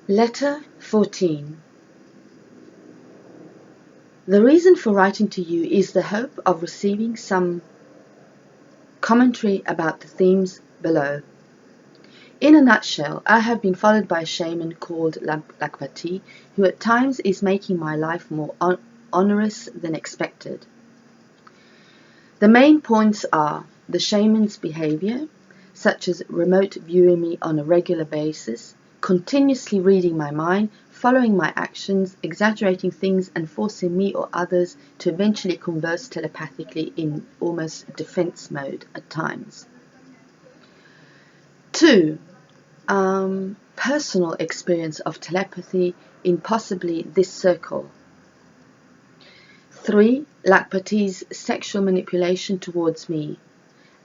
Letter 14. The reason for writing to you is the hope of receiving some commentary about the themes below. In a nutshell, I have been followed by a shaman called Lakpati, who at times is making my life more onerous than expected. The main points are the shaman's behavior, such as remote viewing me on a regular basis, continuously reading my mind, following my actions, exaggerating things and forcing me or others to eventually converse telepathically in almost defense mode at times. 2. Personal experience of telepathy in possibly this circle. 3. Lakpati's sexual manipulation towards me,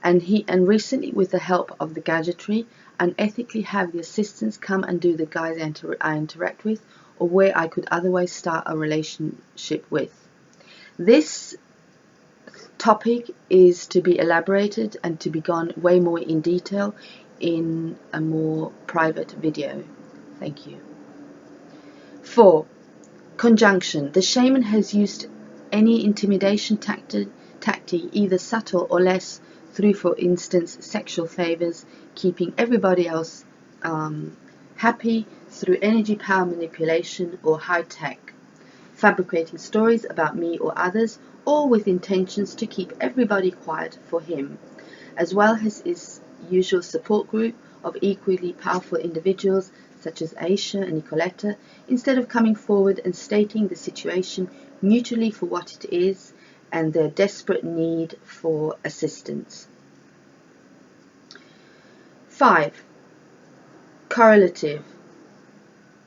and recently with the help of the gadgetry, unethically have the assistants come and do the guys I interact with, or where I could otherwise start a relationship with. This topic is to be elaborated and to be gone way more in detail in a more private video. Thank you. 4. Conjunction. The shaman has used any intimidation tactic, either subtle or less, through, for instance, sexual favors, keeping everybody else happy through energy power manipulation or high tech, fabricating stories about me or others, all with intentions to keep everybody quiet for him, as well as his usual support group of equally powerful individuals such as Aisha and Nicoletta, instead of coming forward and stating the situation mutually for what it is and their desperate need for assistance. 5. Correlative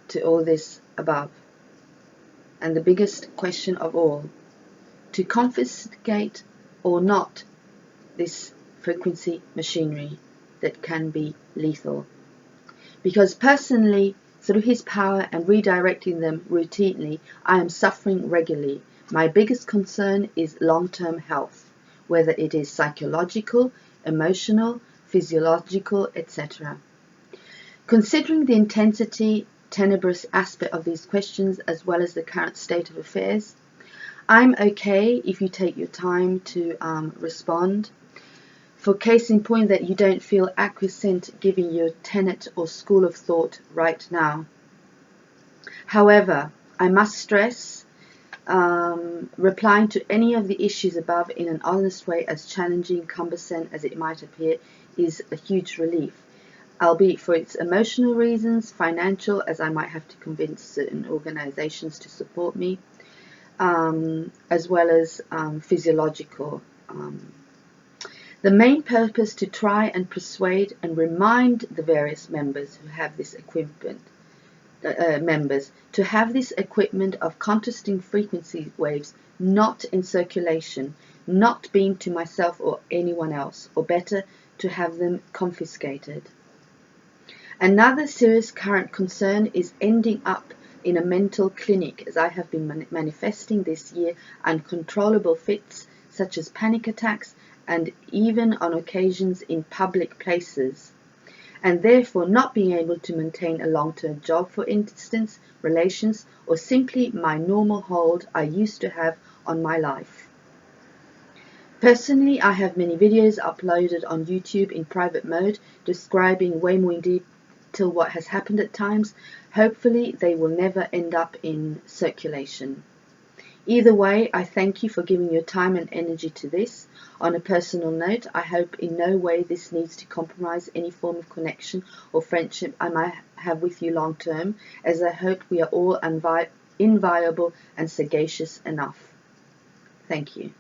to all this above, and the biggest question of all, to confiscate or not this frequency machinery that can be lethal. Because personally, through his power and redirecting them routinely, I am suffering regularly. My biggest concern is long-term health, whether it is psychological, emotional, physiological, etc. Considering the intensity, tenebrous aspect of these questions, as well as the current state of affairs, I'm okay if you take your time to respond. For case in point that you don't feel acquiescent giving your tenet or school of thought right now. However, I must stress, replying to any of the issues above in an honest way, as challenging, cumbersome as it might appear, is a huge relief, albeit for its emotional reasons, financial, as I might have to convince certain organizations to support me, as well as physiological. The main purpose to try and persuade and remind the various members who have this equipment, to have this equipment of contrasting frequency waves not in circulation, not being to myself or anyone else, or better, to have them confiscated. Another serious current concern is ending up in a mental clinic, as I have been manifesting this year uncontrollable fits such as panic attacks, and even on occasions in public places, and therefore not being able to maintain a long-term job, for instance, relations, or simply my normal hold I used to have on my life. Personally, I have many videos uploaded on YouTube in private mode describing way more in detail what has happened at times. Hopefully they will never end up in circulation. Either way, I thank you for giving your time and energy to this. On a personal note, I hope in no way this needs to compromise any form of connection or friendship I might have with you long term, as I hope we are all inviolable and sagacious enough. Thank you.